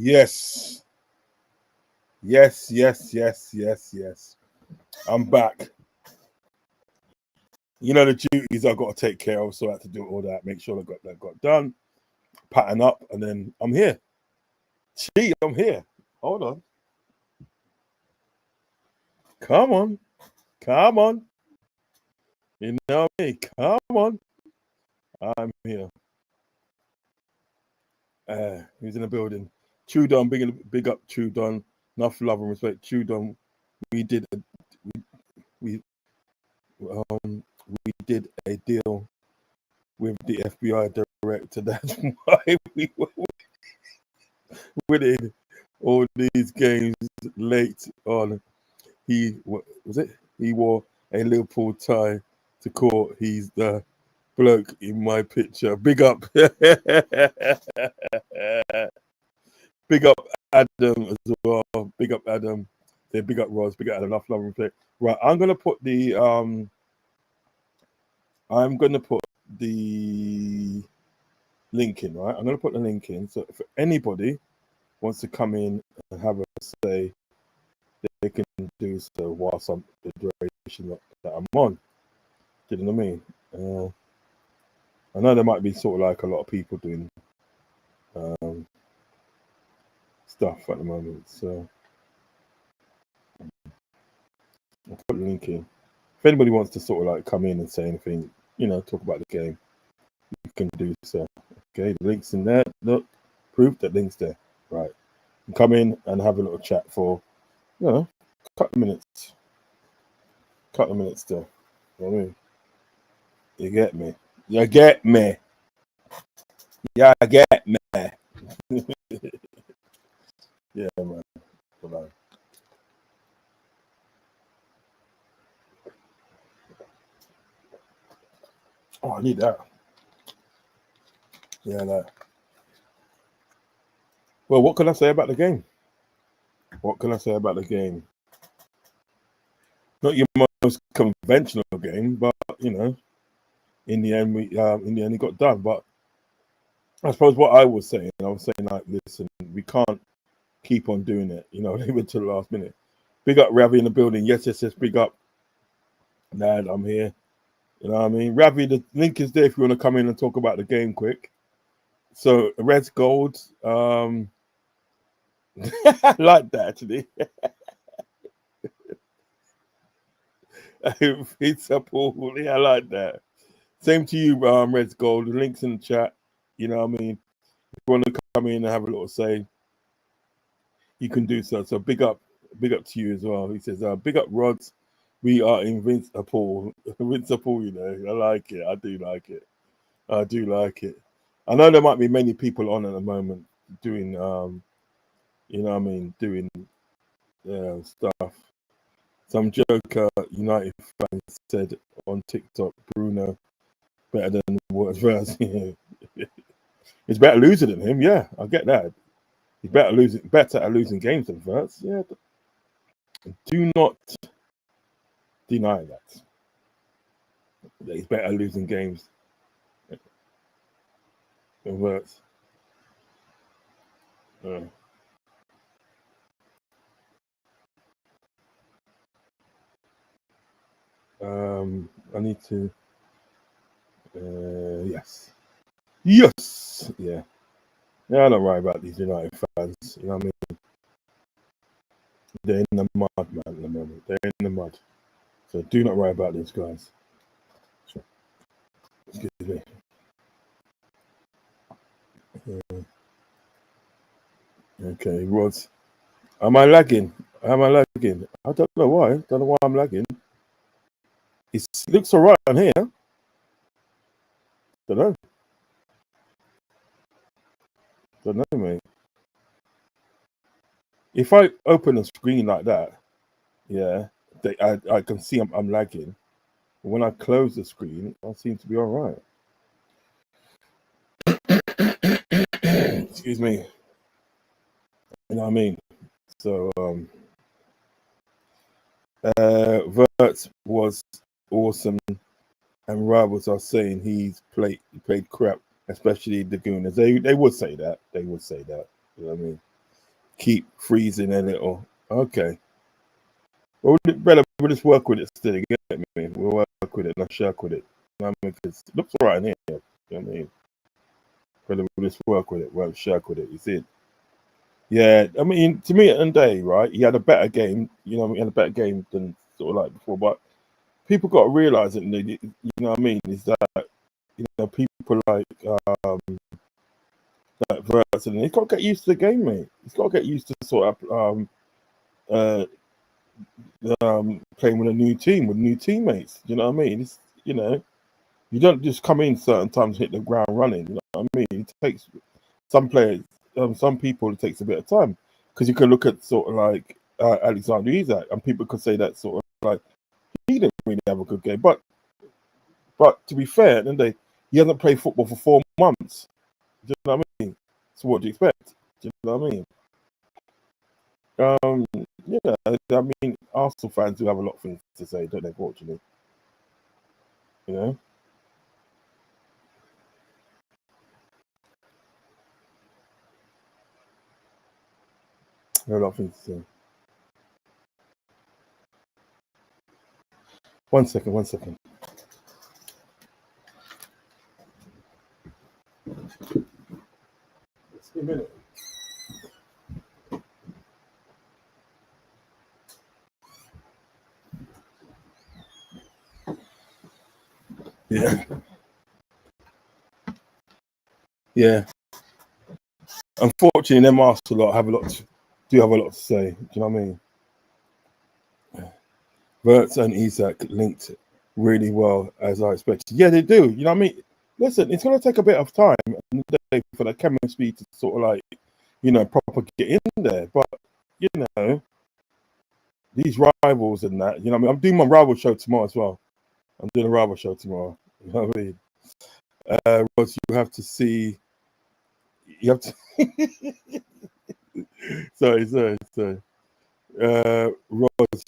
Yes. Yes, yes, yes, yes, yes. I'm back. You know the duties I've got to take care of, so I had to do all that, make sure that got done, pattern up, and then I'm here. Gee, I'm here. Hold on. Come on. Come on. You know me. Come on. I'm here. Who's in the building? Trudon, big up Trudon. Enough love and respect. Trudon, we did a, we we did a deal with the FBI director. That's why we were winning all these games late on. He wore a Liverpool tie to court. He's the bloke in my picture. Big up. Big up Adam as well. Big up Adam. Say big up Ross. Big up Adam. Enough love and respect. Right, I'm gonna put the link in, right? I'm gonna put the link in. So if anybody wants to come in and have a say, they can do so whilst I'm the duration that I'm on. Do you know what I mean? I know there might be sort of like a lot of people doing stuff at the moment, so I'll put the link in. If anybody wants to sort of like come in and say anything, talk about the game, you can do so. Okay, the link's in there. Look, proof that link's there. Right. Come in and have a little chat for, a couple of minutes. Couple of minutes there. You know what I mean? You get me? You get me? Yeah, get me. Yeah, man. Hold on. Oh, I need that. Yeah, that. Well, what can I say about the game? What can I say about the game? Not your most conventional game, but in the end, it got done. But I suppose what I was saying like, listen, we can't keep on doing it. Leave it to the last minute. Big up Ravi in the building. Yes, big up. Lad, I'm here. You know what I mean? Ravi, the link is there if you want to come in and talk about the game quick. So, Red's Gold. I like that, actually. It's a pool. Yeah, I like that. Same to you, Red's Gold. The link's in the chat. You know what I mean? If you want to come in and have a little say, you can do so. So big up to you as well. He says, big up Rods. We are invincible. Invincible, I like it. I do like it. I know there might be many people on at the moment doing doing stuff. Some joker United fan said on TikTok, Bruno better than Waters verse. It's better losing than him. Yeah, I get that. He's better at losing games than Verts. Yeah, do not deny that. He's better at losing games than Verts. I need to. Yes. Yeah. Yeah, I don't worry about these United fans. You know what I mean? They're in the mud, man, at the moment. They're in the mud. So do not worry about these guys. Excuse me. Okay, Rods. Am I lagging? I don't know why. Don't know why I'm lagging. It looks all right on here. Don't know. Don't know, mate. If I open a screen like that, yeah, I can see I'm lagging. But when I close the screen, I seem to be all right. Excuse me. You know what I mean? So, Vert was awesome, and rivals are saying he played crap, especially the Gooners. They would say that. You know what I mean? keep freezing a little. Okay. Well, brother, we'll just work with it still. You get me? We'll work with it, not shirk with it. You know what I mean? 'Cause it looks all right in here. You know what I mean? Brother, we'll just work with it. Won't shirk with it. You see? Yeah. I mean, to me, at the end of the day, right? He had a better game. You know, he had a better game than sort of like before. But people got to realize it. You know what I mean? Is that people um, like Verts, and he's got to get used to the game, mate. He's got to get used to sort of uh, playing with a new team, with new teammates. You know what I mean? It's, you don't just come in certain times, hit the ground running. You know what I mean? It takes some players, some people, it takes a bit of time, because you can look at sort of like Alexander Isak, and people could say that sort of like he didn't really have a good game, but to be fair, and he hasn't played football for 4 months. Do you know what I mean? So what do you expect? Do you know what I mean? I mean, Arsenal fans do have a lot of things to say, don't they? Fortunately, you know, there are a lot of things to say. One second, one second. Just a minute. Yeah, yeah. Unfortunately, them Arsenal lot do have a lot to say. Do you know what I mean? Verts and Isak linked really well, as I expected. Yeah, they do. You know what I mean? Listen, it's going to take a bit of time for the chemistry to sort of like, proper get in there. But, you know, these rivals and that, you know what I mean? I'm doing my rival show tomorrow as well. I'm doing a rival show tomorrow. You know what I mean? Ross, you have to see. You have to. sorry. Ross,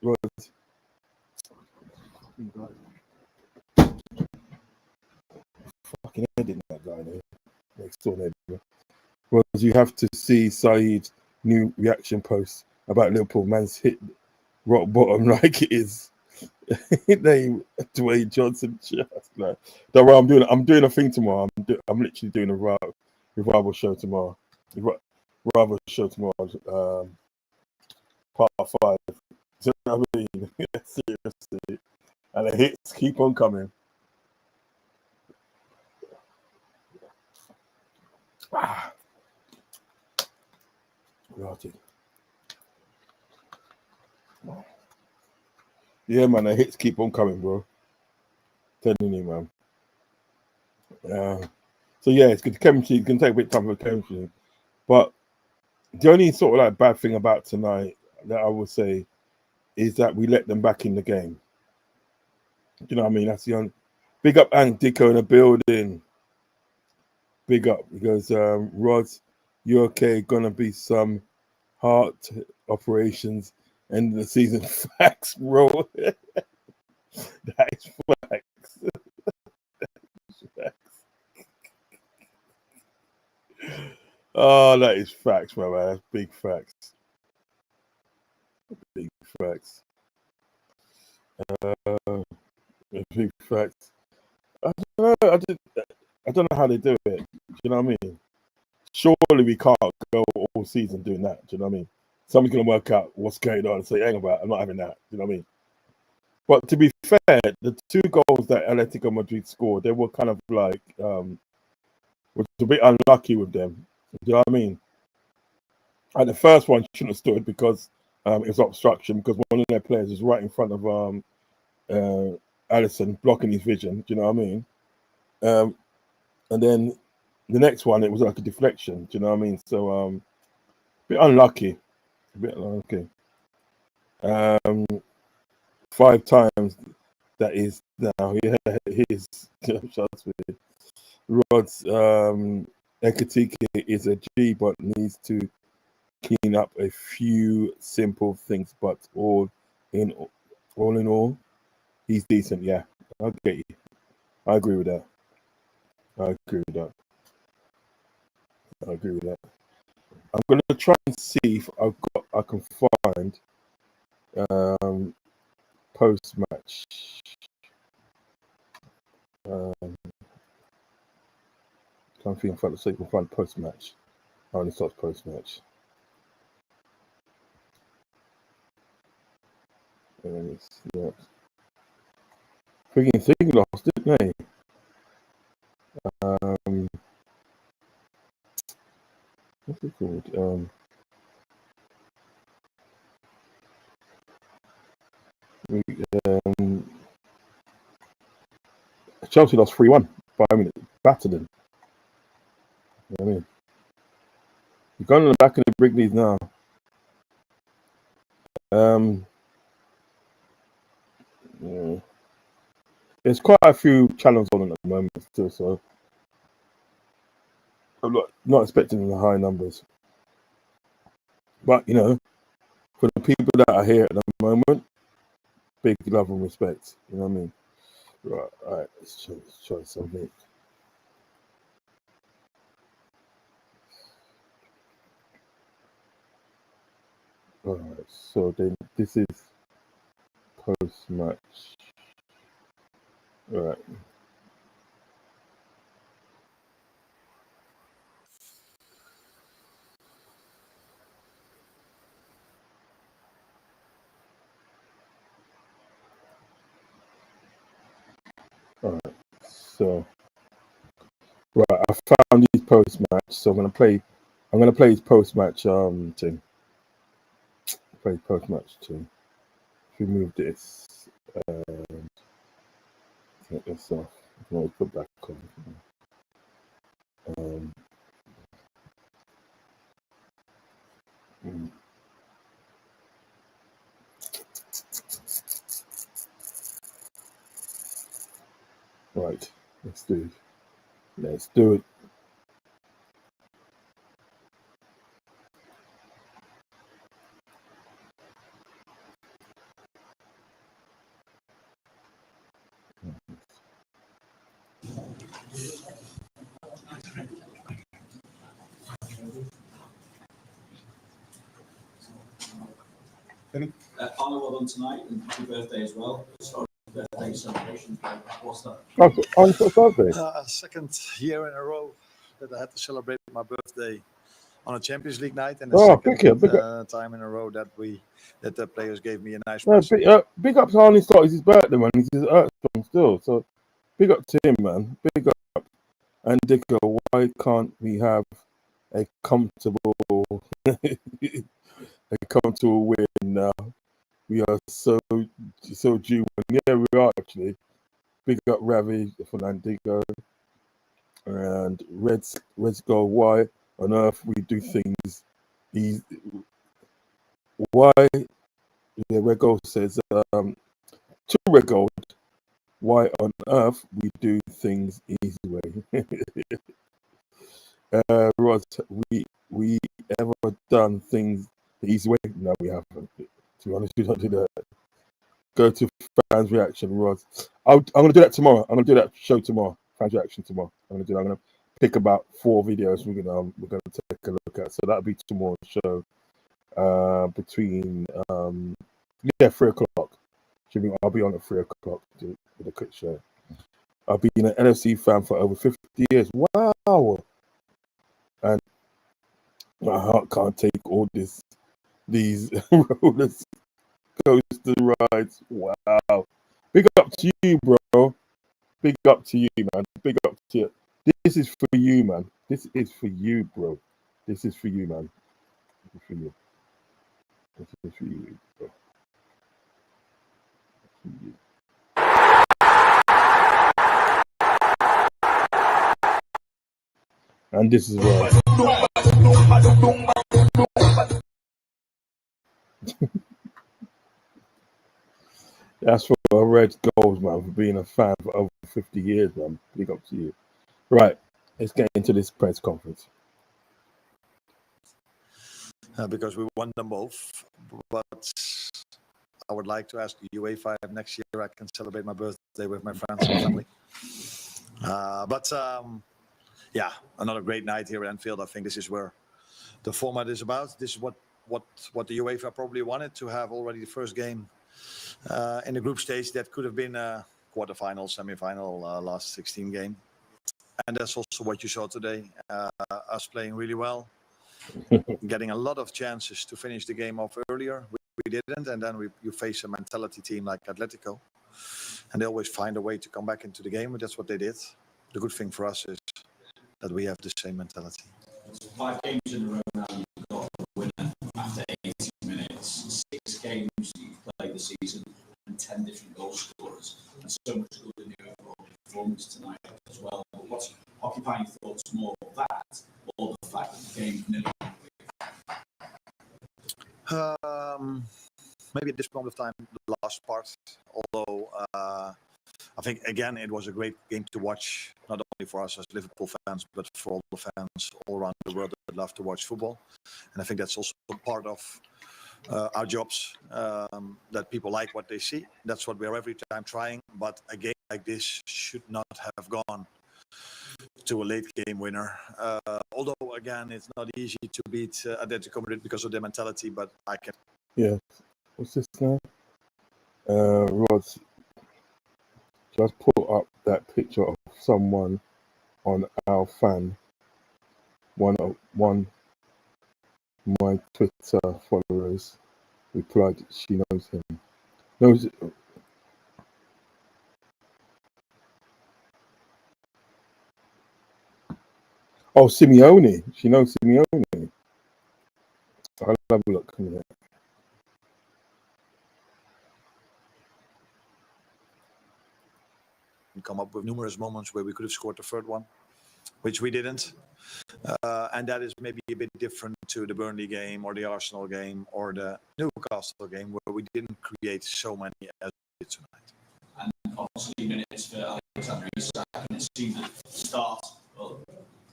Ross, fucking editing that guy there. Next door neighbor. Ross, you have to see Saeed's new reaction post about Liverpool. Man's hit rock bottom like it is. Name Dwayne Johnson. Just like, don't worry, I'm doing a thing tomorrow. I'm literally doing a revival show tomorrow. Revival show tomorrow. Part 5. Do you know what I mean? Seriously. And the hits keep on coming. Rotted. Yeah, man, the hits keep on coming, bro. Telling you, man. So yeah, it's good. The chemistry. It's gonna take a bit of time for the chemistry, but the only sort of like bad thing about tonight that I would say is that we let them back in the game. Do you know what I mean? That's the only. Big up Aletico in the building. Big up, because Rod, you okay? Gonna be some heart operations end of the season. Facts, bro. That is facts. Oh, that is facts, my man. That's big facts. Big facts. Big facts. I don't know. I don't know how they do it. Do you know what I mean? Surely we can't go all season doing that. Do you know what I mean? Somebody's gonna work out what's going on and say, "Hang about, I'm not having that." Do you know what I mean? But to be fair, the 2 goals that Aletico Madrid scored, they were kind of like was a bit unlucky with them. Do you know what I mean? And the first one shouldn't have stood because it was obstruction, because one of their players was right in front of Allison, blocking his vision. Do you know what I mean? Um, and then the next one, it was like a deflection. Do you know what I mean? So a bit unlucky. A bit unlucky. 5 times that is now. Yeah, his shots with Rod's Ekatike is a G, but needs to clean up a few simple things. But in all, he's decent. Yeah, I get you. I agree with that. I agree with that. I'm going to try and see if I can find post match. Can't think of so you can find post match. I only starts post match. Yeah. Freaking thing lost, didn't they? What's it called? Chelsea lost 3-1. 5 minutes. Battered them. You know what I mean? You're going on the back of the Wrigley's now. Yeah. There's quite a few challenges on at the moment still, so I'm not expecting the high numbers. But, you know, for the people that are here at the moment, big love and respect. You know what I mean? Right, all right, let's try something. All right, so then this is post match. All right. All right. So, right, I found his post match. So I'm gonna play his post match thing. Play post match thing. Remove this. Take this off. I can always put back on. Right. Let's do it. Let's do it. Final well done tonight, and happy birthday as well. Sorry, birthday celebration. What's that? On for birthday. Second year in a row that I had to celebrate my birthday on a Champions League night, and Oh, the time in a row that the players gave me a nice present. Big up to Arnie Stott. It's his birthday, man. He's strong still. So big up to him, man. Big up. And Dicker, why can't we have a comfortable win now? We are so due. Yeah, we are actually. Big up Ravi Fernandigo and Reds go. Why on earth we do things? Why? Yeah, Red Gold says to Red Gold. Why on earth we do things easy way? Rod, we ever done things the easy way? No, we haven't. To be honest, we don't do that. Go to fans reaction, Rod. I'm gonna do that tomorrow. I'm gonna do that show tomorrow. Fans reaction tomorrow. I'm gonna pick about 4 videos we're gonna take a look at. So that'll be tomorrow's show. Between 3:00. I'll be on at 3:00 with a quick show. I've been an NFC fan for over 50 years. Wow. And my heart can't take all these roller coaster rides. Wow. Big up to you, bro. Big up to you, man. Big up to you. This is for you, man. This is for you, bro. This is for you, man. This is for you. This is for you, bro. For you. And this is why. That's for Red Goals, man, for being a fan for over 50 years, man. Big up to you. Right, let's get into this press conference. Because we won them both, but I would like to ask the UEFA if next year I can celebrate my birthday with my friends and family. Yeah, another great night here at Anfield. I think this is where the format is about. This is what the UEFA probably wanted to have already the first game in the group stage. That could have been a quarterfinal, semi-final, last 16 game. And that's also what you saw today. Us playing really well, getting a lot of chances to finish the game off earlier. We didn't, and then you face a mentality team like Aletico, and they always find a way to come back into the game, and that's what they did. The good thing for us is that we have the same mentality. 5 games in a row now, you've got a winner after 80 minutes. 6 games you've played the season, and 10 different goal scorers. And so much good in the overall performance tonight as well. But what's occupying thoughts more of that, or the fact that the game nearly? Maybe at this point of time, the last part, although I think, again, it was a great game to watch, not only for us as Liverpool fans, but for all the fans all around the world that love to watch football. And I think that's also part of our jobs, that people like what they see. That's what we are every time trying. But a game like this should not have gone to a late game winner. Although, again, it's not easy to beat Atletico Madrid because of their mentality, but I can. Yeah. What's this now? Rod just put up that picture of someone on our fan. One my Twitter followers replied she knows him. Oh, Simeone. She knows Simeone. I'll have a look. Yeah. We come up with numerous moments where we could have scored the third one, which we didn't. And that is maybe a bit different to the Burnley game or the Arsenal game or the Newcastle game, where we didn't create so many as we did tonight. And obviously minutes for Alexander Isak, and it seemed at the start, well,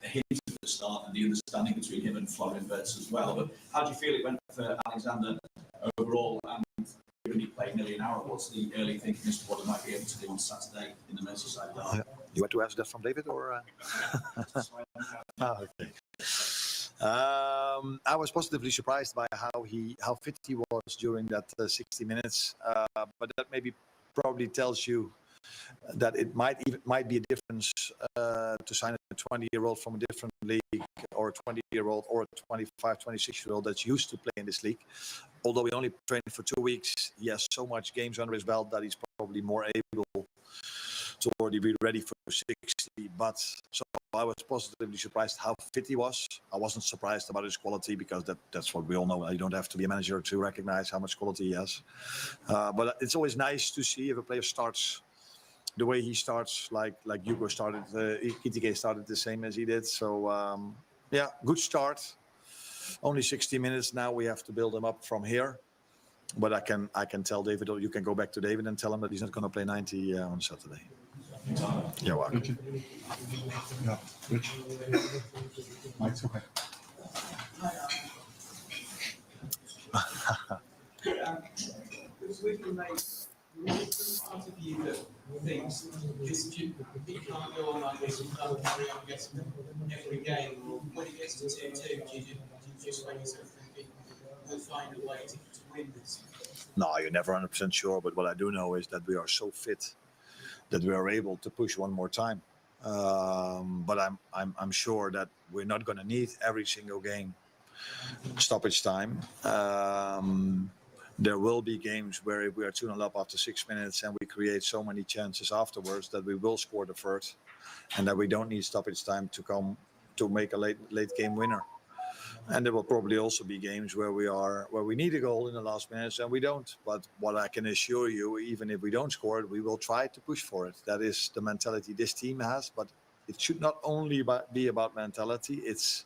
the hint of the start and the understanding between him and Florian Wirtz as well. But how do you feel it went for Alexander overall? And given he played nearly an hour, what's the early thinking as to what he might be able to do on Saturday in the Merseyside derby? You want to ask that from David, or? Okay. I was positively surprised by how fit he was during that 60 minutes, but that maybe probably tells you that it might be a difference to sign a 20-year-old from a different league, or a 20-year-old or a 25, 26-year-old that's used to play in this league. Although he only trained for 2 weeks, he has so much games under his belt that he's probably more able to already be ready for 60. But so I was positively surprised how fit he was. I wasn't surprised about his quality, because that's what we all know. You don't have to be a manager to recognize how much quality he has. But it's always nice to see if a player starts the way he starts, like Hugo started, Kitike started the same as he did. So yeah, good start. Only 60 minutes now. We have to build him up from here. But I can tell David, or you can go back to David and tell him that he's not going to play 90 on Saturday. You're welcome. Yeah, Rich. Mike's okay. Part of you that thinks you can't go on like this, you can't carry on getting every game, or when it gets to 2-2, do you just make yourself thinking we'll find a way to win this? No, you're never 100% sure, but what I do know is that we are so fit that we are able to push one more time. But I'm sure that we're not going to need every single game stoppage time. There will be games where if we are 2-0 up after 6 minutes and we create so many chances afterwards that we will score the third, and that we don't need stoppage time to make a late game winner. And there will probably also be games where we need a goal in the last minutes and we don't. But what I can assure you, even if we don't score it, we will try to push for it. That is the mentality this team has. But it should not only be about mentality. It's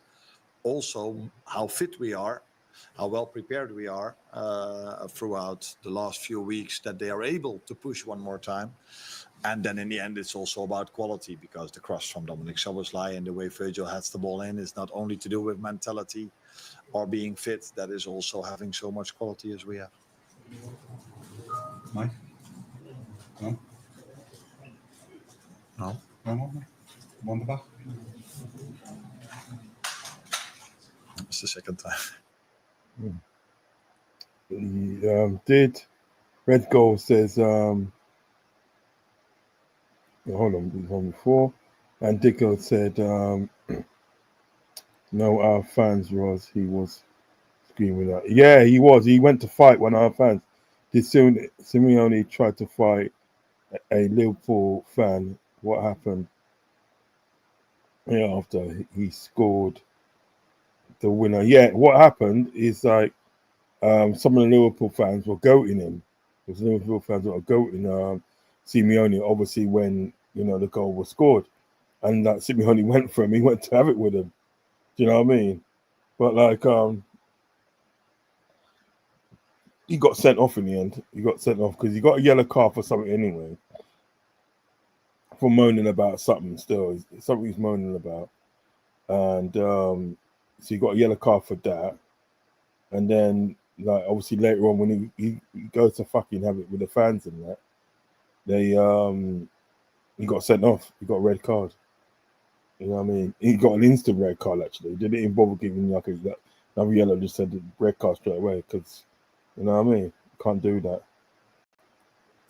also how fit we are, how well prepared we are throughout the last few weeks, that they are able to push one more time. And then in the end, it's also about quality, because the cross from Dominic Szoboszlai and the way Virgil heads the ball in is not only to do with mentality or being fit, that is also having so much quality as we have. Mike? No? No? No? Wonderback? It's the second time. Did Red Goal says, hold on, he's on before. And Dicko said, no, our fans, Roz, he was screaming that. Yeah, he was. He went to fight one of our fans. Did Simeone tried to fight a Liverpool fan? What happened? Yeah, after he scored the winner. Yeah, what happened is like some of the Liverpool fans were goating him. There's Liverpool fans that were goating Simeone, obviously when the goal was scored, and that Simeone went for him. He went to have it with him. Do you know what I mean? But like he got sent off in the end. He got sent off because he got a yellow card for something anyway. For moaning about something still. Something he's moaning about. And so he got a yellow card for that. And then like obviously later on when he goes to fucking have it with the fans and that, he got sent off. He got a red card. You know what I mean? He got an instant red card actually. He didn't even bother giving like another yellow, just said the red card straight away because you know what I mean? Can't do that.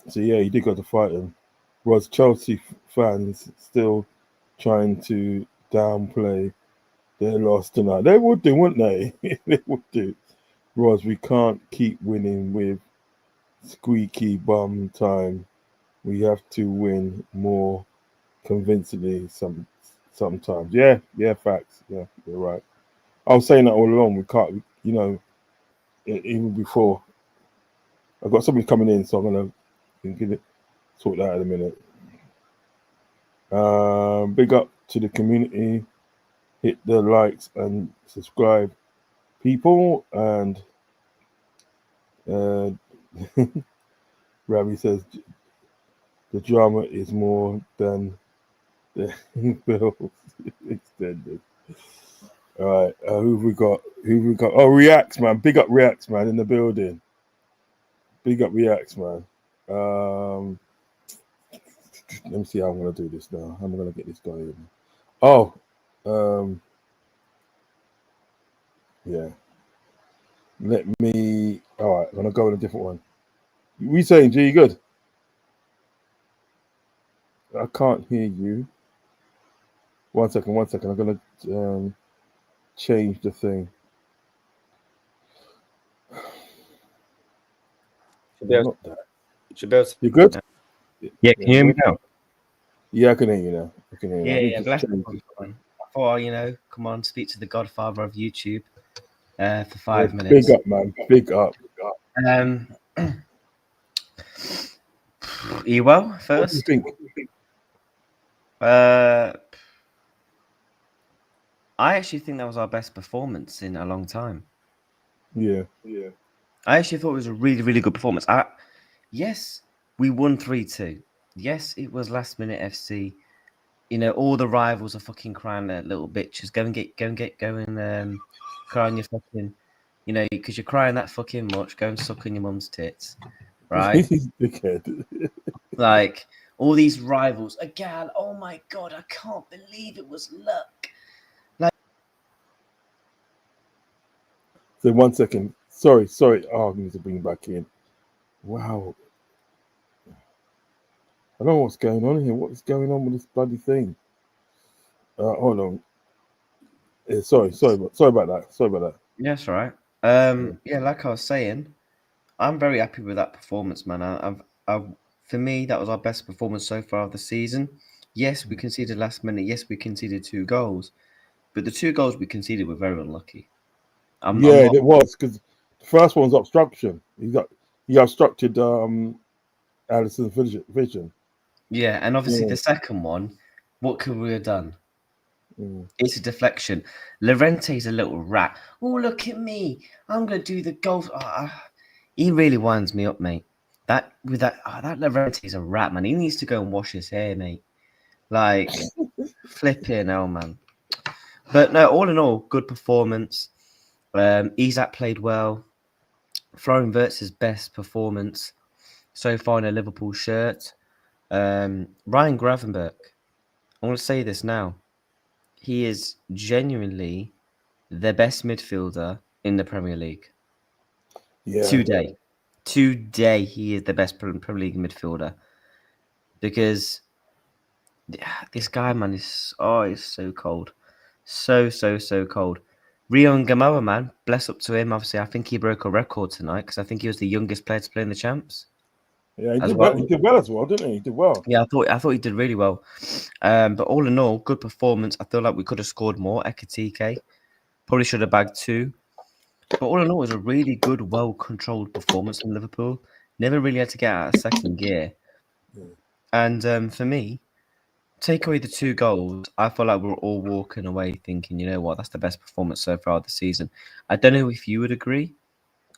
So yeah, he did go to fight him. Was Chelsea fans still trying to downplay their loss tonight? They would do, wouldn't they? They would do. Roz, we can't keep winning with squeaky bum time. We have to win more convincingly sometimes. Yeah, facts. Yeah, you're right. I was saying that all along. We can't, even before. I've got somebody coming in, so I'm gonna sort that out in a minute. Big up to the community. Hit the likes and subscribe, people. And Ravi says the drama is more than the bills extended. All right, who've we got? Oh, Reacts, man. Big up Reacts, man, in the building. Big up Reacts, man. Let me see how I'm going to do this now. How am I going to get this going? Oh, yeah. Let me. All right, I'm going to go with a different one. We saying, G, you good? I can't hear you. One second. I'm going to change the thing. Not that. You good? Yeah, can you hear me now? Yeah, I can hear you now. Yeah, bless you. I thought, come on, speak to the godfather of YouTube for 5 minutes. Big up, man. Big up. Are you well first? What do you think? I actually think that was our best performance in a long time. Yeah. I actually thought it was a really, really good performance. Yes, we won 3-2. Yes, it was last minute FC. All the rivals are fucking crying their little bitches. Go and cry on your fucking, because you're crying that fucking much. Go and suck on your mum's tits, right? Dickhead. Like all these rivals. A gal. Oh my god, I can't believe it was luck. So 1 second. Sorry. Oh, I need to bring you back in. Wow. I don't know what's going on here. What's going on with this bloody thing? Hold on. Yeah, sorry about that. Yes, right. Yeah, like I was saying, I'm very happy with that performance, man. For me, that was our best performance so far of the season. Yes, we conceded last minute. Yes, we conceded 2 goals, but the 2 goals we conceded were very unlucky. It was because the first one's obstruction. He obstructed Alisson's vision. Yeah, and obviously the second one, what could we have done? It's a deflection. Llorente's a little rat. Oh, look at me! I'm gonna do the goal. He really winds me up, mate. That Llorente's a rat, man. He needs to go and wash his hair, mate. Like flipping hell, man. But no, all in all, good performance. Isak played well. Florian Wirtz's best performance so far in a Liverpool shirt. Ryan Gravenberch, I want to say this now. He is genuinely the best midfielder in the Premier League. Yeah. Today, he is the best Premier League midfielder because this guy, man, is it's so cold, so cold. Rio Gamoa, man, bless up to him. Obviously, I think he broke a record tonight because I think he was the youngest player to play in the champs. Yeah, he as did well. well. He did well as well, didn't he? He did well. Yeah, I thought he did really well. But all in all, good performance. I feel like we could have scored more. Ekitike probably should have bagged 2. But all in all, it was a really good, well-controlled performance from Liverpool. Never really had to get out of second gear. Yeah. And for me, take away the 2 goals, I feel like we're all walking away thinking, you know what, that's the best performance so far this season. I don't know if you would agree.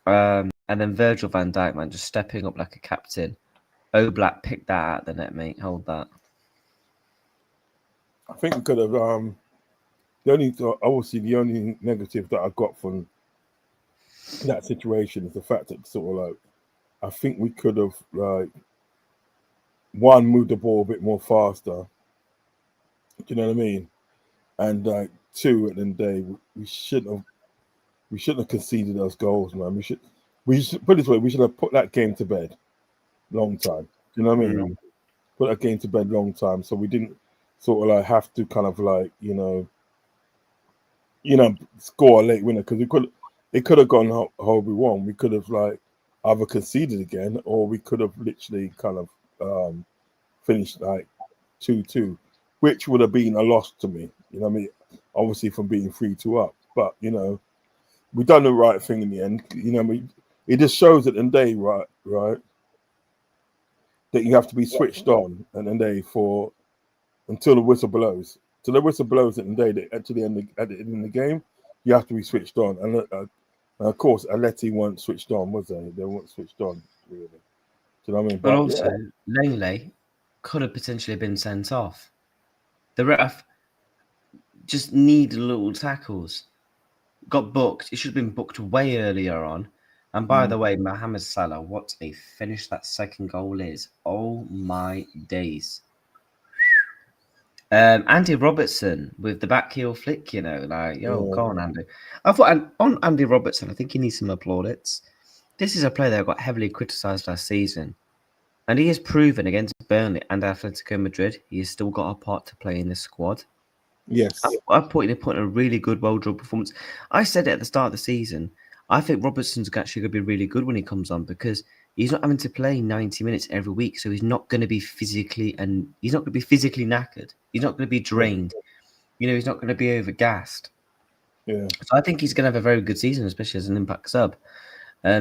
And then Virgil van Dijk, man, just stepping up like a captain. Oblak picked that out of the net, mate. Hold that. I think we could have. The only negative that I got from that situation is the fact that sort of like I think we could have like one moved the ball a bit more faster. Do you know what I mean? And like 2 at the end of the day, we shouldn't have conceded those goals, man. We should put it this way, we should have put that game to bed long time. Do you know what I mean? Put that game to bed long time, so we didn't sort of like have to kind of like score a late winner because it could have gone how we won. We could have like either conceded again or we could have literally kind of finished like 2-2, which would have been a loss to me. You know what I mean? Obviously from being 3-2 up, but we done the right thing in the end. It just shows at the end of the day, right, that you have to be switched on at the end of the day until the whistle blows. Till the whistle blows at the end of the day, at the end of the game, you have to be switched on. And of course, Aleti weren't switched on, was they? They weren't switched on, really. Do you know what I mean? But also, Langley could have potentially been sent off. The ref just needed little tackles. Got booked. It should have been booked way earlier on. And by the way, Mohamed Salah, what a finish that second goal is. Oh my days. Andy Robertson with the back heel flick, come on, Andy. I thought on Andy Robertson, I think he needs some applaudits. This is a player that got heavily criticised last season. And he has proven against Burnley and Atletico Madrid, he has still got a part to play in the squad. Yes. I put in a really good, well-drilled performance. I said it at the start of the season. I think Robertson's actually going to be really good when he comes on because he's not having to play 90 minutes every week, so he's not going to be physically knackered. He's not going to be drained. He's not going to be overgassed. Yeah. So I think he's going to have a very good season, especially as an impact sub.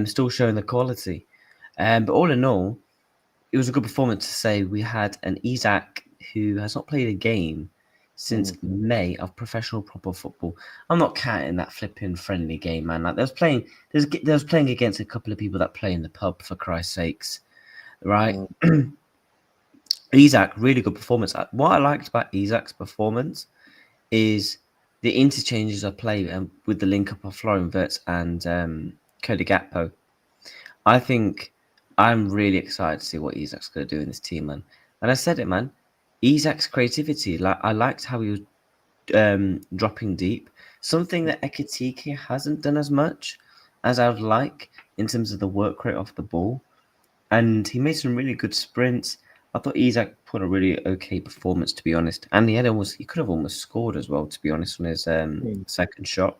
Still showing the quality. But all in all, it was a good performance to say we had an Isak who has not played a game since May of professional proper football. I'm not counting that flipping friendly game, man. Like they was playing against a couple of people that play in the pub, for Christ's sakes, right? Isak, really good performance. What I liked about Isak's performance is the interchanges of play with the link up of Florian Wirtz and Cody Gakpo. I think I'm really excited to see what Isak's going to do in this team, man. And I said it, man. Isak's creativity, I liked how he was dropping deep. Something that Ekitike hasn't done as much as I would like in terms of the work rate off the ball. And he made some really good sprints. I thought Isak put a really okay performance, to be honest. And he could have almost scored as well, to be honest, on his second shot.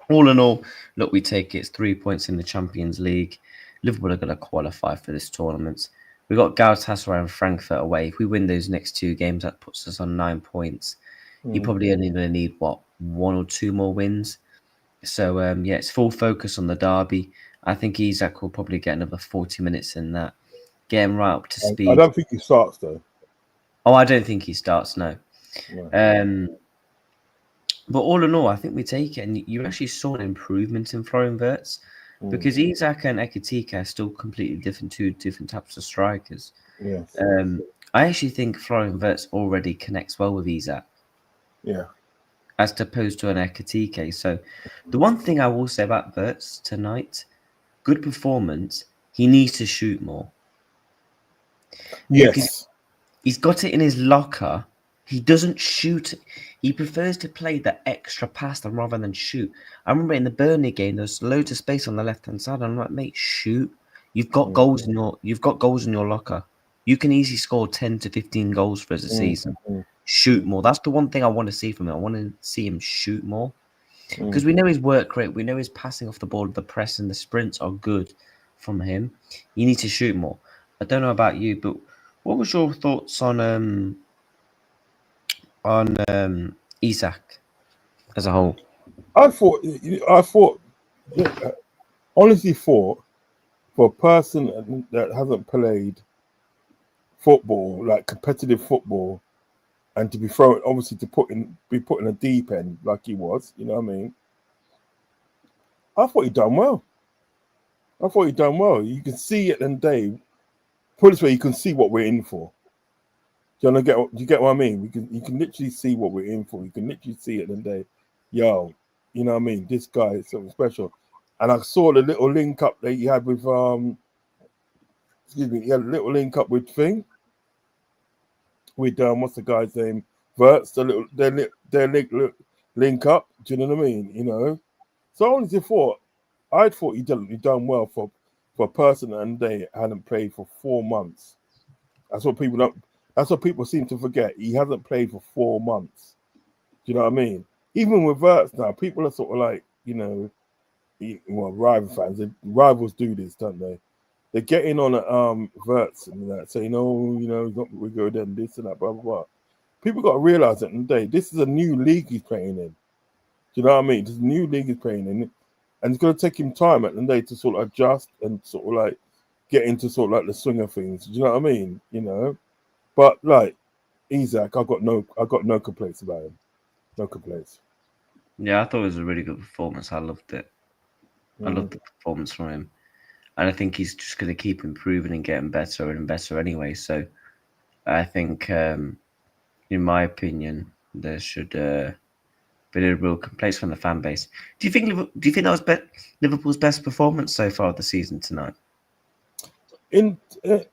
All in all, look, we take it. It's 3 points in the Champions League. Liverpool are going to qualify for this tournament. We've got Galatasaray and Frankfurt away. If we win those next 2 games, that puts us on 9 points. You're probably only going to need, 1 or 2 more wins. So, it's full focus on the derby. I think Isak will probably get another 40 minutes in that. Get him right up to speed. I don't think he starts, though. Oh, I don't think he starts, no. But all in all, I think we take it. And you actually saw an improvement in Florian Wirtz. Because Isak and Ekitike are still completely different, 2 different types of strikers. Yes. I actually think Florian Wirtz already connects well with Isak. Yeah. As opposed to an Ekitike. So the one thing I will say about Wirtz tonight, good performance, he needs to shoot more. Yes. He's got it in his locker He doesn't shoot. He prefers to play the extra pass rather than shoot. I remember in the Burnley game, there's loads of space on the left hand side. I'm like, mate, shoot. You've got goals in your locker. You can easily score 10 to 15 goals for the season. Shoot more. That's the one thing I want to see from him. I want to see him shoot more. Because we know his work rate, we know his passing off the ball, the press and the sprints are good from him. You need to shoot more. I don't know about you, but what was your thoughts on Isak as a whole? I thought, honestly thought, for a person that hasn't played football, like competitive football, and to be thrown, obviously be put in a deep end like he was, you know what I mean? I thought he'd done well. You can see at the end of the day, put it this way, you can see what we're in for. Do you get what I mean? You can literally see what we're in for. You can literally see at the end of the day, yo, you know what I mean? This guy is something special. And I saw the little link up that he had with he had a little link up with what's the guy's name? Verts, their link up. Do you know what I mean? You know. So I honestly thought he'd done well for a person and they hadn't played for 4 months. That's what people seem to forget. He hasn't played for 4 months. Do you know what I mean? Even with Verts now, people are sort of like, you know, rival fans. Rivals do this, don't they? They're getting on at Verts and that, saying, "Oh, you know, we go then this and that, blah blah blah." People got to realize that today, this is a new league he's playing in. Do you know what I mean? This is a new league he's playing in, and it's going to take him time at the day to sort of adjust and sort of like get into sort of like the swing of things. Do you know what I mean? You know, but like Isak, I got no complaints about him. No complaints. Yeah, I thought it was a really good performance. I loved it. I loved the performance from him. And I think he's just going to keep improving and getting better and better anyway. So I think, in my opinion, there should be a real complaints from the fan base. Do you think that was Liverpool's best performance so far of the season tonight? In the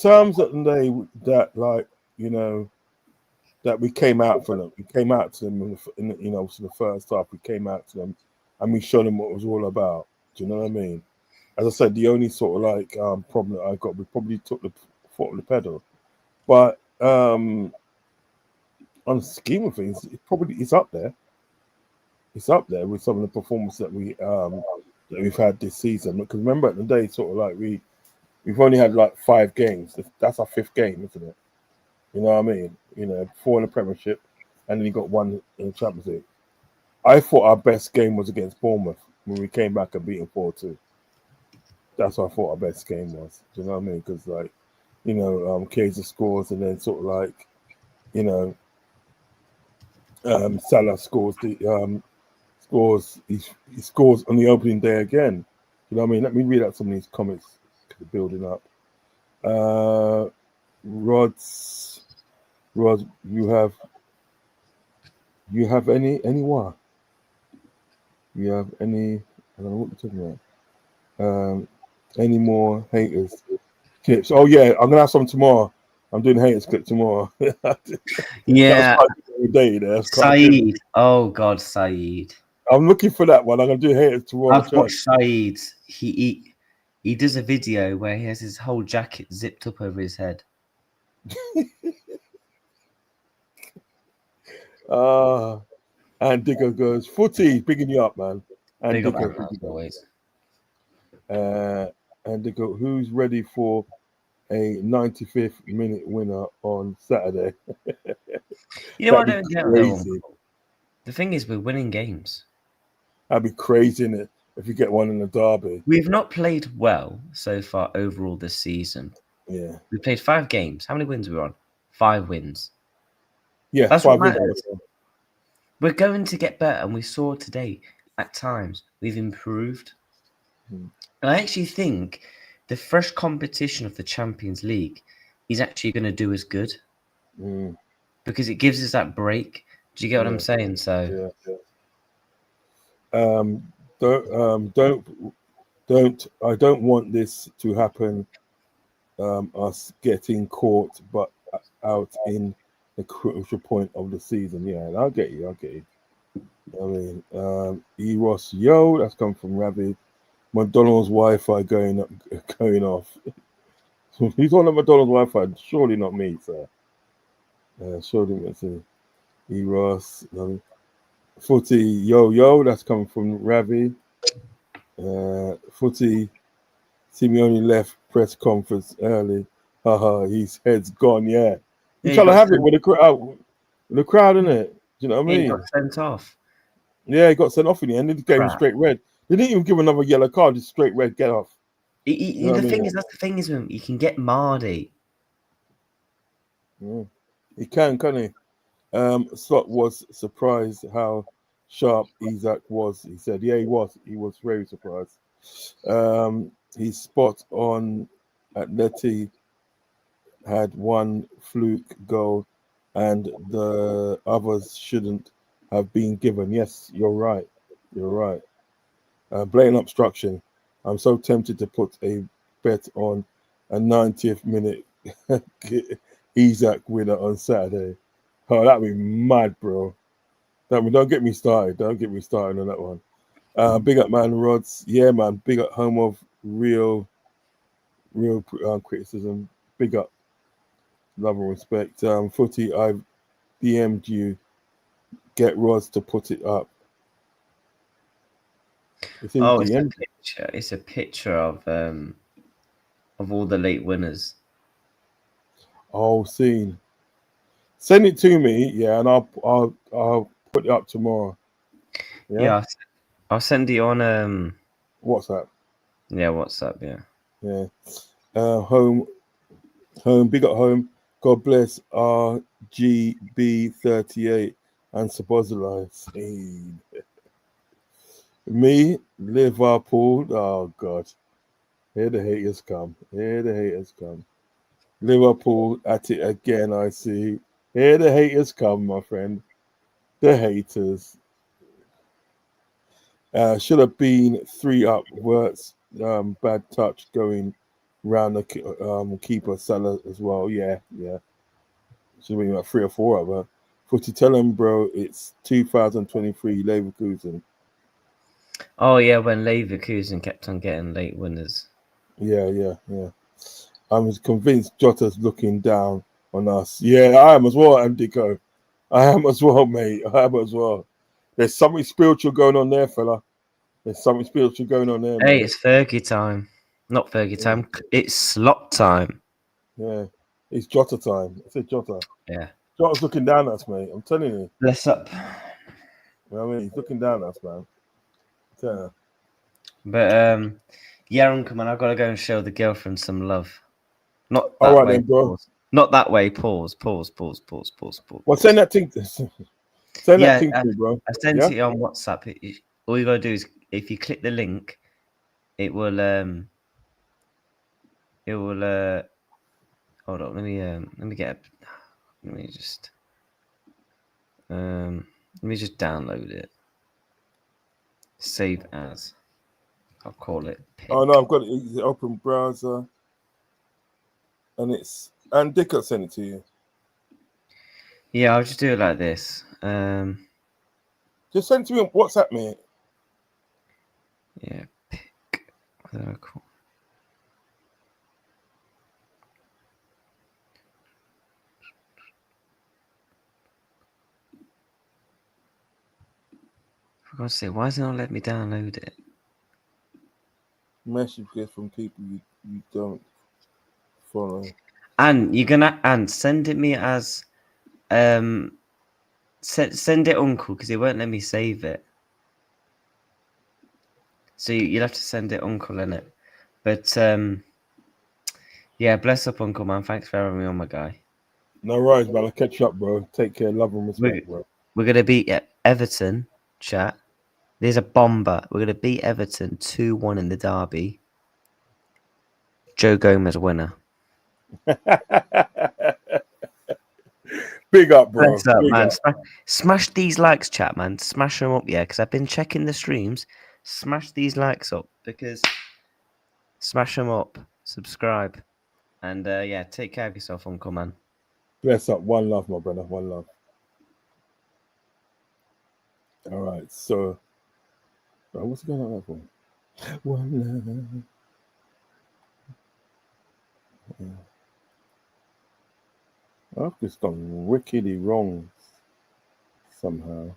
terms that like, you know, that we came out for them. We came out to them in you know, for the first half. We came out to them and we showed them what it was all about. Do you know what I mean? As I said, the only sort of like problem that I got, we probably took the foot on the pedal. But on the scheme of things, it's up there. It's up there with some of the performances that we've had this season. Because remember, at the day, sort of like we've only had like 5 games. That's our 5th game, isn't it? You know what I mean? You know, 4 in the Premiership, and then you got 1 in the Champions League. I thought our best game was against Bournemouth when we came back and beat them 4-2. That's what I thought our best game was. Do you know what I mean? Because like, you know, Kaiser scores, and then sort of like, you know, Salah scores he scores on the opening day again. You know what I mean? Let me read out some of these comments building up. Rod, you have any what? You have any? I don't know what you're talking about. Any more haters clips? Oh yeah, I'm gonna have some tomorrow. I'm doing haters clip tomorrow. Yeah, Saeed. Oh God, Saeed. I'm looking for that one. I'm gonna do haters tomorrow. I've watched Saeed. He does a video where he has his whole jacket zipped up over his head. And Digger goes, "Footy, bigging you up, man." And Big up, Digger, man, as always. and Digger, who's ready for a 95th minute winner on Saturday? You know what I don't get though? The thing is, we're winning games. That'd be crazy, innit? If you get one in the derby. We've not played well so far overall this season. Yeah. We played 5 games. How many wins are we on? 5 wins. Yeah, that's 5 what matters. We're going to get better, and we saw today at times we've improved. And I actually think the fresh competition of the Champions League is actually going to do us good because it gives us that break. Do you get what I'm saying? So, I don't want this to happen. Us getting caught, but out in the crucial point of the season. Yeah, I'll get you. I mean, Eros, yo, that's come from Ravi. McDonald's Wi-Fi going off. He's on the McDonald's Wi-Fi. Surely not me, sir. Surely not me. Eros, Footy, yo, that's coming from Ravi. Footy, Simeone left press conference early. Haha, his head's gone. Yeah, he's trying to have it with the crowd. The crowd, isn't it? Do you know what I mean? He got sent off. Yeah, he got sent off in the end. He gave him Crap. straight red. They didn't even give another yellow card. Just straight red. Get off. You know the thing is, that's the thing is, when you can get Mardy. He can, can't he? Slot was surprised how sharp Isaac was. He said, yeah, he was. He was very surprised. His spot on Atleti had one fluke goal and the others shouldn't have been given. Yes, you're right. Blatant obstruction. I'm so tempted to put a bet on a 90th minute Isaac winner on Saturday. Oh, that'd be mad, bro. Don't get me started. Don't get me started on that one. Big up, man, Rods. Yeah, man. Big up, home of real criticism. Big up. Love and respect. Footy, I've DM'd you. Get Rods to put it up. It's a picture. It's a picture of all the late winners. Oh, scene. Send it to me, yeah, and I'll put it up tomorrow. Yeah, I'll send it on WhatsApp. Yeah, WhatsApp. Yeah. Home. Big up home. God bless RGB38 and Sabozalai. Me, Liverpool. Oh God, here the haters come. Liverpool at it again. I see. Here the haters come, my friend. The haters. Should have been 3 up. Words. Bad touch going round the keeper Salah as well. Yeah. Should have been like 3 or 4 of her. Footy, tell him, bro, it's 2023 Leverkusen. Oh yeah, when Leverkusen kept on getting late winners. Yeah. I'm convinced Jota's looking down on us. Yeah, I am as well, Aletico. I am as well, mate. There's something spiritual going on there, fella. Hey, man. it's Fergie time. Not Fergie time. It's slot time. Yeah, it's Jota time. I said Jota. Yeah. Jota's looking down at us, mate. I'm telling you. Bless up. You know what I mean? He's looking down at us, man. Yeah. But yeah, Uncle Man, I've got to go and show the girlfriend some love. Not that All right way, then, bro. Pause. Not that way. Pause. Well, send that thing. That thing to me, bro. I sent it on WhatsApp. All you gotta do is, if you click the link, it will hold on. Let me just download it. Save as. I'll call it pick. Oh no, I've got it. Open browser, and Dick will send it to you. Yeah, I'll just do it like this. Just send it to me on WhatsApp, mate. Yeah, pick. What do I call? For God's sake, why does it not let me download it? Messages from people you don't follow. And you're gonna send it me as send it Uncle, because it won't let me save it. So you'll have to send it Uncle in it. But yeah, bless up Uncle Man. Thanks for having me on, my guy. No worries, man. I'll catch you up, bro. Take care, love and respect, bro. We're gonna beat Everton, chat. There's a bomber. We're gonna beat Everton 2-1 in the derby. Joe Gomez winner. Big up, bro. Bless up, man. Smash these likes, chat, man. Smash them up, yeah, because I've been checking the streams. Smash these likes up, because smash them up. Subscribe. And yeah, take care of yourself, Uncle Man. Bless up. One love, my brother. One love. All right. So, what's going on for? One love. I've just gone wickedly wrong somehow.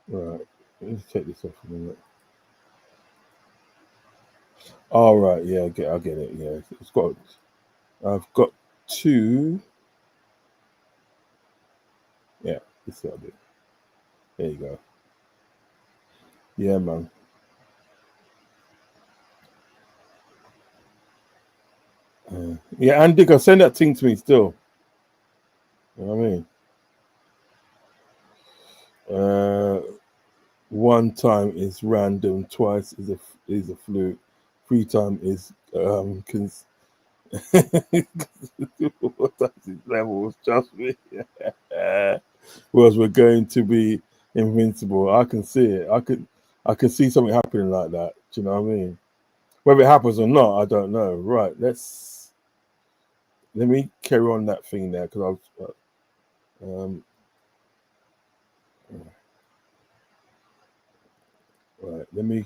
Right. Let's take this off a minute. All right. Yeah, I get it. Yeah, it's got. I've got two. Yeah, this is what I do. There you go. Yeah, man. Yeah, and Dick, send that thing to me still. You know what I mean? One time is random, twice is a fluke, three time is what his levels, trust me. Whereas we're going to be invincible. I can see it. I can see something happening like that. Do you know what I mean? Whether it happens or not, I don't know. Right, let me carry on that thing there because I was right. Let me.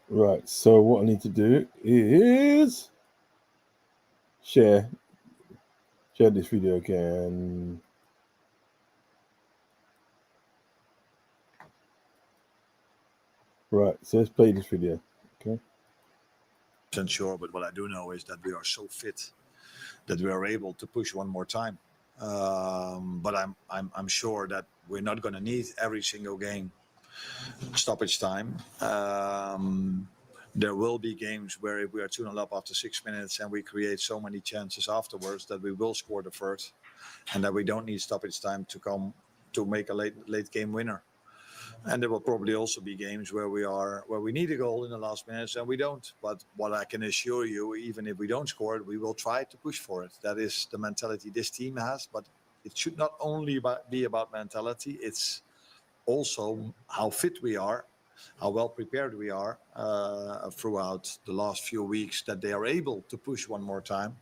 Right. So what I need to do is share this video again. Right. So let's play this video. Okay. Sure, but what I do know is that we are so fit that we are able to push one more time. But I'm sure that we're not going to need every single game stoppage time. There will be games where if we are 2-0 up after 6 minutes and we create so many chances afterwards that we will score the first, and that we don't need stoppage time to make a late game winner. And there will probably also be games where we need a goal in the last minutes and we don't. But what I can assure you, even if we don't score it, we will try to push for it. That is the mentality this team has. But it should not only be about mentality. It's also how fit we are, how well prepared we are throughout the last few weeks, that they are able to push one more time.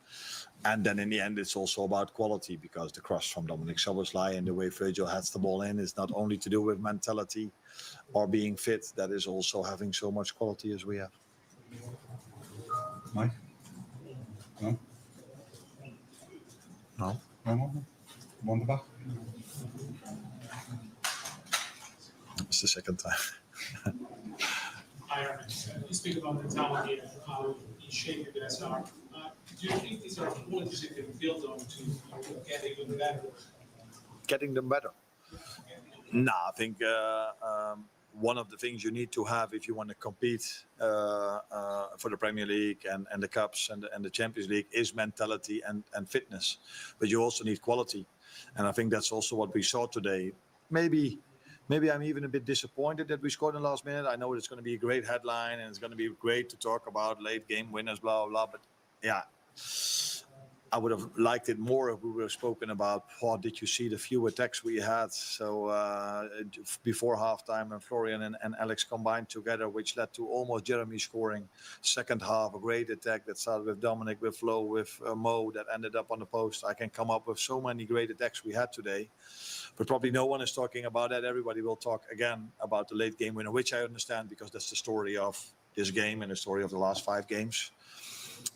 And then in the end, it's also about quality, because the cross from Dominic Szoboszlai and the way Virgil heads the ball in is not only to do with mentality or being fit, that is also having so much quality as we have. Mike? No? No? Wonderback? It's the second time. You speak about mentality and how in shape you guys are. Do you think these are qualities you can build on to get even better? Getting them better? No, I think one of the things you need to have if you want to compete for the Premier League and the Cups and the Champions League is mentality and fitness. But you also need quality. And I think that's also what we saw today. Maybe I'm even a bit disappointed that we scored in the last minute. I know it's going to be a great headline and it's going to be great to talk about late game winners, blah, blah, blah. But yeah, I would have liked it more if we were spoken about, did you see the few attacks we had? So before halftime, and Florian and Alex combined together, which led to almost Jeremy scoring. Second half, a great attack that started with Dominic, with Flo, with Mo, that ended up on the post. I can come up with so many great attacks we had today. But probably no one is talking about that. Everybody will talk again about the late game winner, which I understand, because that's the story of this game and the story of the last 5 games.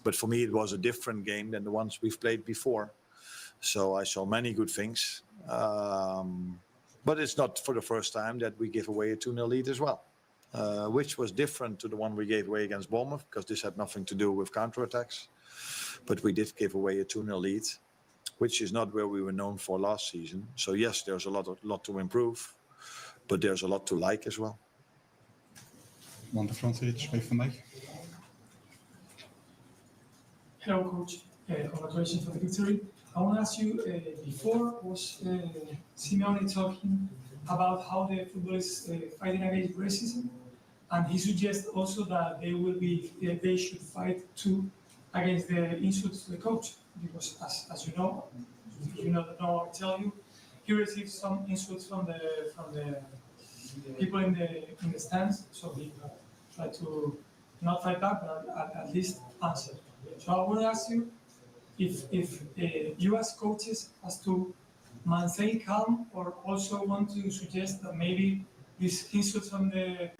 But for me, it was a different game than the ones we've played before. So I saw many good things. But it's not for the first time that we give away a 2-0 lead as well, which was different to the one we gave away against Bournemouth, because this had nothing to do with counterattacks. But we did give away a 2-0 lead, which is not where we were known for last season. So yes, there's a lot to improve, but there's a lot to like as well. On the front stage, right from Mike. Hello, Coach. Congratulations for the victory. I want to ask you, before was Simeone talking about how the football is fighting against racism, And he suggests also that they should fight too against the insults to the coach, because as you know, I'll tell you, he received some insults from the people in the stands, so he tried to not fight back, but at least answer. So I want to ask you if you as coaches has to maintain calm, or also want to suggest that maybe these insults from the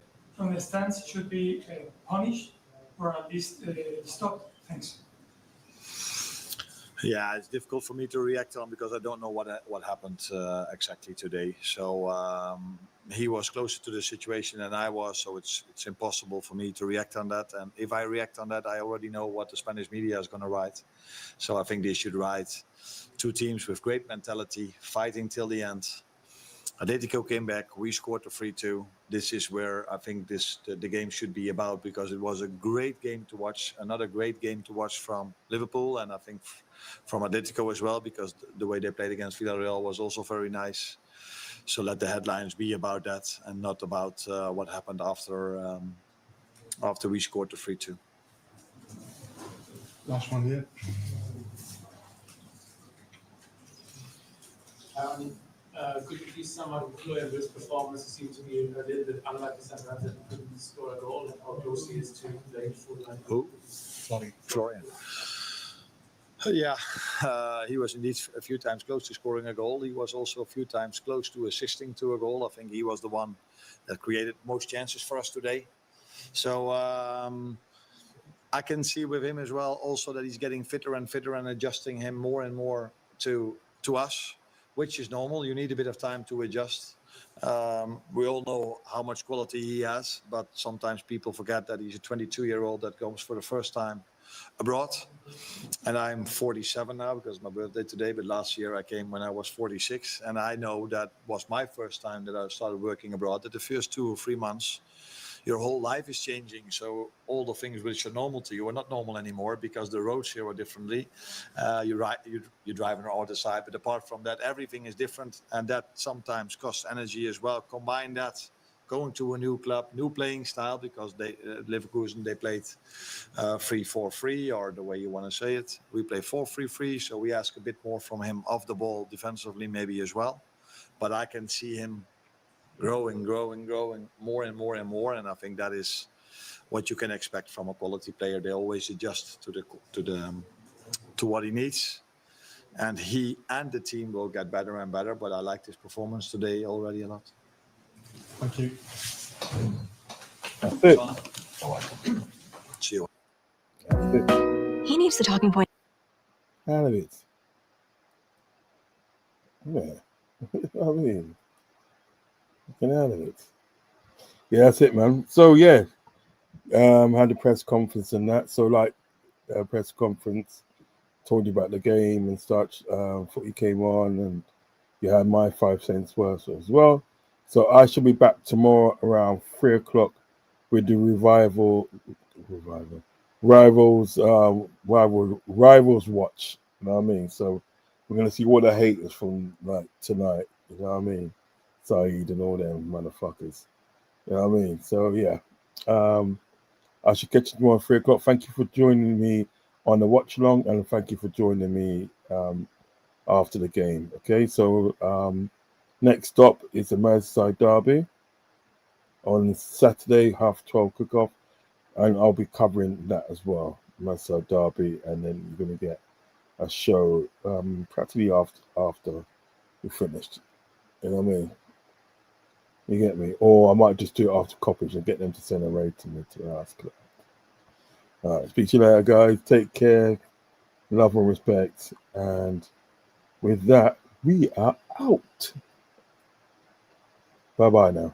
stands should be punished, or at least stopped. Thanks. Yeah, it's difficult for me to react on because I don't know what happened exactly today. So he was closer to the situation than I was, so it's impossible for me to react on that. And if I react on that, I already know what the Spanish media is going to write. So I think they should write two teams with great mentality, fighting till the end. Aletico came back. We scored the 3-2. This is where I think the game should be about, because it was a great game to watch. Another great game to watch from Liverpool, and I think from Aletico as well, because the way they played against Villarreal was also very nice. So let the headlines be about that and not about what happened after we scored the 3-2. Last one here. Could you please sum up Florian's performance? It seemed to be a little bit unlike the Southampton that couldn't score a goal, and how close he is to playing full line. Who? Florian. Yeah, he was indeed a few times close to scoring a goal. He was also a few times close to assisting to a goal. I think he was the one that created most chances for us today. So I can see with him as well also that he's getting fitter and fitter and adjusting him more and more to us, which is normal. You need a bit of time to adjust. We all know how much quality he has, but sometimes people forget that he's a 22-year-old that goes for the first time abroad. And I'm 47 now because it's my birthday today, but last year I came when I was 46. And I know that was my first time that I started working abroad, that the first 2 or 3 months, your whole life is changing. So all the things which are normal to you are not normal anymore because the roads here are differently. You drive on the other side, but apart from that, everything is different. And that sometimes costs energy as well. Combine that, going to a new club, new playing style, because Liverpool, they played 3-4-3, or the way you want to say it. We play 4-3-3, so we ask a bit more from him off the ball, defensively maybe as well. But I can see him growing more and more and more, and I think that is what you can expect from a quality player. They always adjust to what he needs, and he and the team will get better and better. But I liked his performance today already a lot. Thank you. That's it. See you. That's it. He needs the talking point. Out of it. Yeah. I mean, get out of it. Yeah, that's it, man. So yeah, had a press conference and that. So like, press conference, told you about the game and such. Footy came on, and you had my 5 cents worth as well. So I should be back tomorrow around 3 o'clock with the rivals watch. You know what I mean? So we're gonna see all the haters from like tonight. You know what I mean? Saeed and all them motherfuckers. You know what I mean? So yeah, I should catch you tomorrow at 3 o'clock. Thank you for joining me on the watch along, and thank you for joining me after the game. Okay, so next stop is the Merseyside derby on Saturday, 12:30 kickoff, and I'll be covering that as well, Merseyside derby, and then you're gonna get a show practically after we finished. You know what I mean? You get me? Or I might just do it after Coppage and get them to send a raid to me to ask. All right, speak to you later, guys. Take care, love and respect, and with that, we are out. Bye bye now.